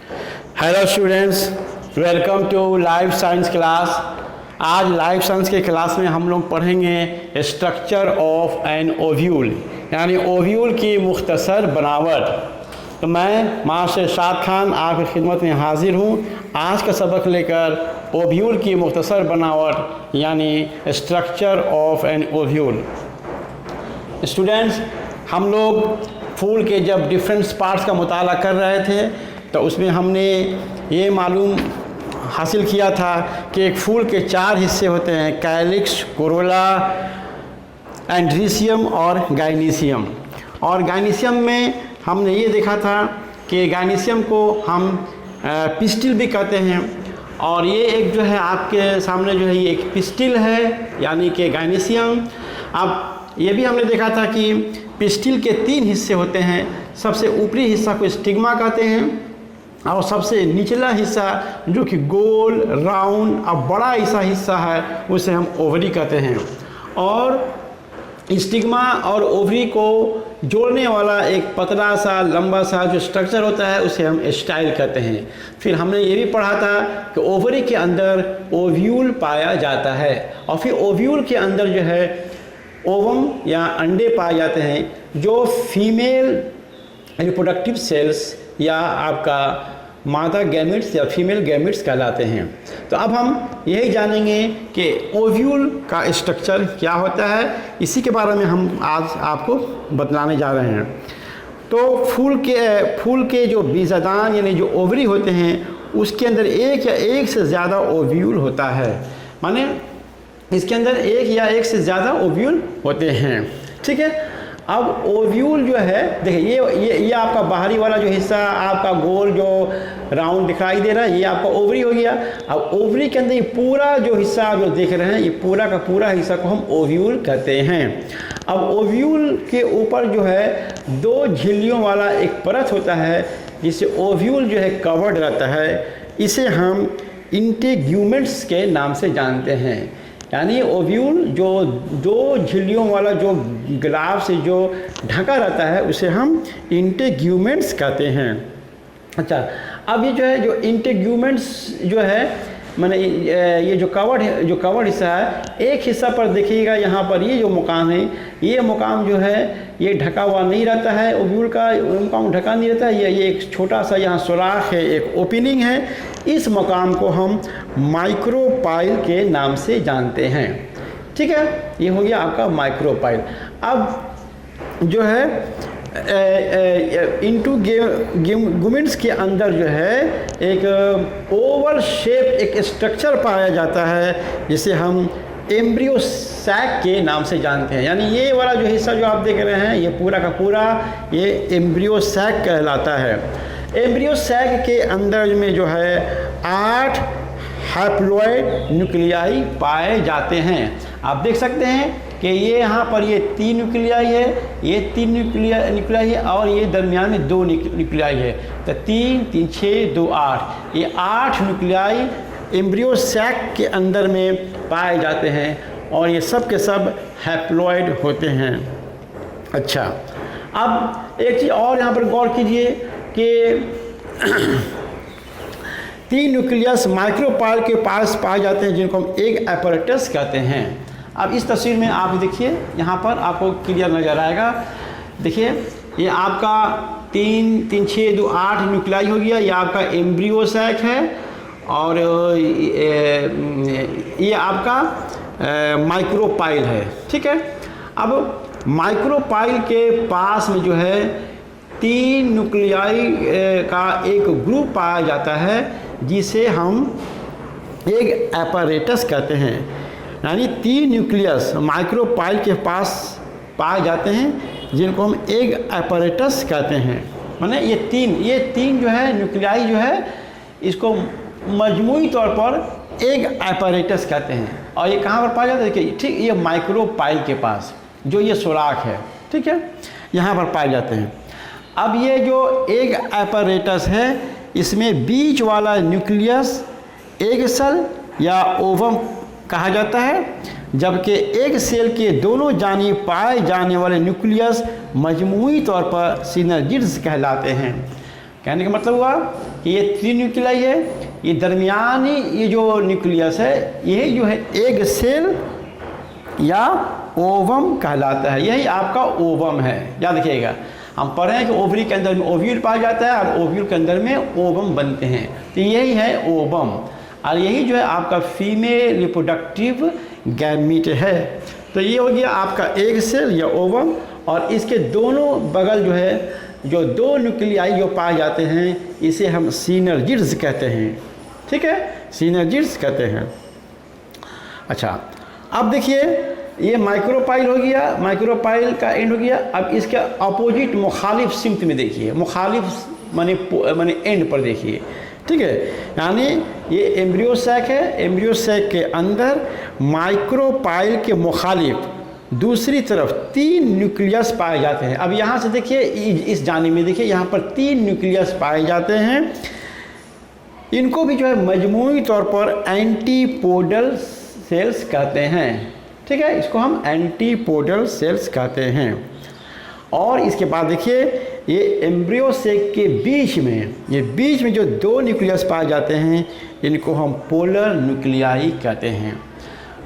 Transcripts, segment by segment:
Hello students, welcome to life science class. आज life science के class में हम लोग पढ़ेंगे स्ट्रक्चर ऑफ एन ओव्यूल, यानी ओव्यूल की मुख्तसर बनावट। तो मैं मास्टर इरशाद खान आपकी खिदमत में हाजिर हूँ आज का सबक लेकर ओव्यूल की मुख्तसर बनावट यानी structure of an ovule. Students, हम लोग फूल के जब डिफरेंट पार्ट्स का मुताला कर रहे थे तो उसमें हमने ये मालूम हासिल किया था कि एक फूल के 4 हिस्से होते हैं, कैलिक्स, कोरोला, एंड्रीसियम और गाइनीसियम। और गाइनीसियम में हमने ये देखा था कि गाइनीसियम को हम पिस्टिल भी कहते हैं। और ये एक जो है आपके सामने जो है ये एक पिस्टिल है यानी कि गाइनीसियम। अब ये भी हमने देखा था कि पिस्टिल के 3 हिस्से होते हैं। सबसे ऊपरी हिस्सा को स्टिग्मा कहते हैं और सबसे निचला हिस्सा जो कि गोल, राउंड और बड़ा ऐसा हिस्सा है उसे हम ओवरी कहते हैं। और स्टिग्मा और ओवरी को जोड़ने वाला एक पतला सा लंबा सा जो स्ट्रक्चर होता है उसे हम स्टाइल कहते हैं। फिर हमने ये भी पढ़ा था कि ओवरी के अंदर ओव्यूल पाया जाता है और फिर ओव्यूल के अंदर जो है ओवम या अंडे पाए जाते हैं जो फीमेल रिप्रोडक्टिव सेल्स या आपका मादा गैमेट्स या फीमेल गैमेट्स कहलाते हैं। तो अब हम यही जानेंगे कि ओव्यूल का स्ट्रक्चर क्या होता है, इसी के बारे में हम आज आपको बतलाने जा रहे हैं। तो फूल के जो बीजादान यानी जो ओवरी होते हैं उसके अंदर एक या एक से ज़्यादा ओव्यूल होता है, माने इसके अंदर एक या एक से ज़्यादा ओव्यूल होते हैं। ठीक है। अब ओव्यूल जो है देखिए ये आपका बाहरी वाला जो हिस्सा आपका गोल जो राउंड दिखाई दे रहा है ये आपका ओवरी हो गया। अब ओवरी के अंदर ये पूरा जो हिस्सा आप जो देख रहे हैं ये पूरा का पूरा हिस्सा को हम ओव्यूल कहते हैं। अब ओव्यूल के ऊपर जो है 2 झिल्लियों वाला एक परत होता है जिससे ओव्यूल जो है कवर्ड रहता है। इसे हम इंटेग्यूमेंट्स के नाम से जानते हैं, यानी ओव्यूल जो 2 झिल्लियों वाला जो ग्लाव से जो ढका रहता है उसे हम इंटेग्यूमेंट्स कहते हैं। अच्छा, अब ये जो है जो इंटेग्यूमेंट्स जो है माने ये जो कवर्ड हिस्सा है, एक हिस्सा पर देखिएगा यहाँ पर ये जो मुकाम है ये मुकाम जो है ये ढका हुआ नहीं रहता है, ओव्यूल का मुकाम ढका नहीं रहता है। ये एक छोटा सा यहाँ सुराख है, एक ओपनिंग है। इस मुकाम को हम माइक्रोपाइल के नाम से जानते हैं। ठीक है, ये हो गया आपका माइक्रोपाइल। अब जो है इंटेग्यूमेंट्स के अंदर जो है एक ओवल शेप एक स्ट्रक्चर पाया जाता है जिसे हम एम्ब्रियो सैक के नाम से जानते हैं। यानी ये वाला जो हिस्सा जो आप देख रहे हैं ये पूरा का पूरा ये एम्ब्रियो सैक कहलाता है। एम्ब्रियो सैक के अंदर में जो है 8 हैप्लॉइड न्यूक्लियाई पाए जाते हैं। आप देख सकते हैं कि ये यहाँ पर ये 3 न्यूक्लियाई है, ये 3 न्यूक्लियाई है और ये दरमियान में 2 न्यूक्लियाई है। तो 3, 3, 6, 2, 8 ये 8 न्यूक्लियाई एम्ब्रियो सैक के अंदर में पाए जाते हैं और ये सब के सब हैप्लॉइड होते हैं। अच्छा, अब एक चीज़ और यहाँ पर गौर कीजिए कि 3 न्यूक्लियस माइक्रोपाइल के पास पाए जाते हैं जिनको हम एग apparatus कहते हैं। अब इस तस्वीर में आप देखिए, यहाँ पर आपको क्लियर नज़र आएगा। देखिए ये आपका 3, 3, 6, 2, 8 न्यूक्लियाई हो गया, ये आपका एम्ब्रियो सैक है और ये आपका माइक्रोपाइल है। ठीक है। अब माइक्रोपाइल के पास में जो है 3 न्यूक्लियाई का एक ग्रुप पाया जाता है जिसे हम एग apparatus कहते हैं। यानी 3 न्यूक्लियस माइक्रोपाइल के पास पाए जाते हैं जिनको हम एग apparatus कहते हैं। माने ये तीन जो है न्यूक्लियाई जो है इसको मजमूई तौर पर एग apparatus कहते हैं। और ये कहाँ पर पाया जाता है? देखिए, ठीक ये माइक्रोपाइल के पास जो ये सुराख है, ठीक है, यहाँ पर पाए जाते हैं। अब ये जो एग apparatus है इसमें बीच वाला न्यूक्लियस एग सेल या ओवम कहा जाता है, जबकि एग सेल के दोनों जानिब पाए जाने वाले न्यूक्लियस मजमूई तौर पर सिनर्जिड्स कहलाते हैं। कहने का मतलब हुआ कि ये 3 न्यूक्लियाई है, ये दरमियानी ये जो न्यूक्लियस है यही जो है एग सेल या ओवम कहलाता है। यही आपका ओवम है, याद रखिएगा। हम पढ़ रहे हैं कि ओवरी के अंदर में ओव्यूल पाया जाता है और ओव्यूल के अंदर में ओवम बनते हैं, तो यही है ओवम। और यही जो है आपका फीमेल रिप्रोडक्टिव गैमीट है। तो ये हो गया आपका एग सेल या ओवम, और इसके दोनों बगल जो है जो 2 न्यूक्लियाई जो पाए जाते हैं इसे हम सिनर्जिड्स कहते हैं। ठीक है, सिनर्जिड्स कहते हैं। अच्छा, अब देखिए ये माइक्रोपाइल हो गया, माइक्रोपाइल का एंड हो गया। अब इसके अपोजिट मुखालिफ सिमत में देखिए, मुखालिफ माने एंड पर देखिए। ठीक है, यानी ये एम्ब्रियो सैक है, एम्ब्रियो सैक के अंदर माइक्रोपाइल के मुखालिफ दूसरी तरफ 3 न्यूक्लियस पाए जाते हैं। अब यहाँ से देखिए इस जाने में देखिए यहाँ पर 3 न्यूक्लियस पाए जाते हैं। इनको भी जो है मजमूई तौर पर एंटीपोडल सेल्स कहते हैं। ठीक है, इसको हम एंटीपोडल सेल्स कहते हैं। और इसके बाद देखिए ये एम्ब्रियो सेक के बीच में जो 2 न्यूक्लियस पाए जाते हैं इनको हम पोलर न्यूक्लियाई कहते हैं।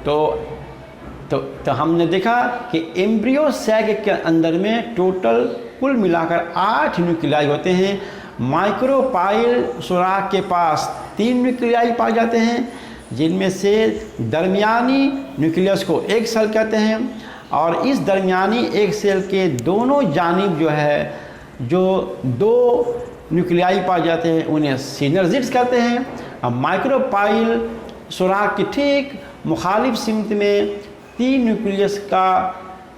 तो हमने देखा कि एम्ब्रियो सैक के अंदर में टोटल कुल मिलाकर 8 न्यूक्लियाई होते हैं। माइक्रोपाइल सुराख के पास 3 न्यूक्लियाई पाए जाते हैं, जिनमें से दरमियानी न्यूक्लियस को एग सेल कहते हैं। और इस दरमियानी एग सेल के दोनों जानिब जो है जो 2 न्यूक्लियाई पाए जाते हैं उन्हें सिनर्जिड्स कहते हैं। अब माइक्रोपाइल सुराख की ठीक मुखालिफ सिमत में 3 न्यूक्लियस का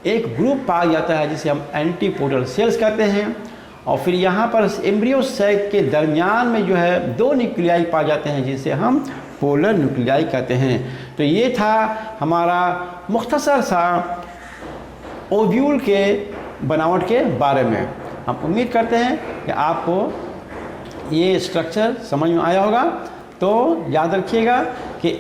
एक ग्रुप पाया जाता है जिसे हम एंटीपोडल सेल्स कहते हैं। और फिर यहाँ पर एम्ब्रियो सैक के दरमियान में जो है 2 न्यूक्लियाई पाए जाते हैं जिसे हम पोलर न्यूक्लियाई कहते हैं। तो ये था हमारा मुख्तसर सा ओव्यूल के बनावट के बारे में। हम उम्मीद करते हैं कि आपको ये स्ट्रक्चर समझ में आया होगा। तो याद रखिएगा कि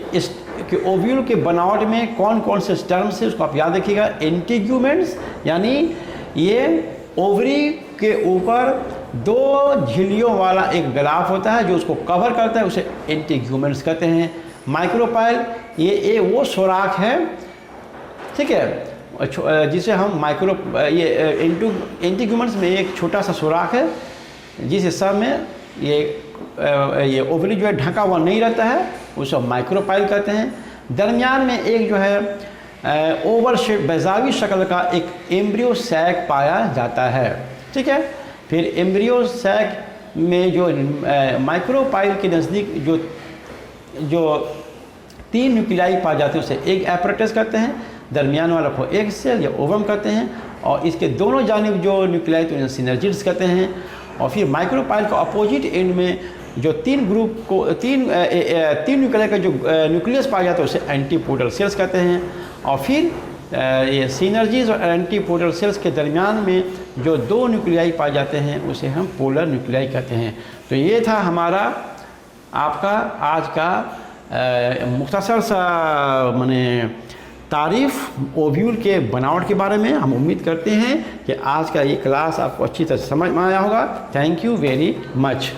ओव्यूल के बनावट में कौन कौन से टर्म्स है उसको आप याद रखिएगा। इंटीग्यूमेंट्स यानी ये ओवरी के ऊपर 2 झिल्लियों वाला एक ग्राफ होता है जो उसको कवर करता है, उसे इंटीग्यूमेंट्स कहते हैं। माइक्रोपाइल ये वो सुराख है, ठीक है, जिसे हम इंटीग्यूमेंट्स में एक छोटा सा सुराख है जिस हिस्सा में ये ओवरी जो है ढका हुआ नहीं रहता है, उसे माइक्रोपाइल कहते हैं। दरमियान में एक जो है ओवल शेप बैजावी शक्ल का एक एम्ब्रियो सैक पाया जाता है। ठीक है, फिर एम्ब्रियो सैक में जो माइक्रोपाइल के नज़दीक जो 3 न्यूक्लियाई पाए जाते हैं उसे एग एपरेटस कहते हैं। दरमियान वाला को एग सेल या ओवम कहते हैं। और इसके दोनों जानिब जो न्यूक्लियाई तो उन्हें सिनर्जिड्स कहते हैं। और फिर माइक्रोपाइल को अपोजिट एंड में जो 3 न्यूक्लियाई का जो न्यूक्लियस पाया जाता है उसे एंटीपोडल सेल्स कहते हैं। और फिर ये सिनर्जीज और एंटीपोडल सेल्स के दरमियान में जो 2 न्यूक्लियाई पाए जाते हैं उसे हम पोलर न्यूक्लियाई कहते हैं। तो ये था हमारा आपका आज का मुख्तसर सा माने तारीफ़ ओव्यूल के बनावट के बारे में। हम उम्मीद करते हैं कि आज का ये क्लास आपको अच्छी तरह समझ में आया होगा। Thank you very much.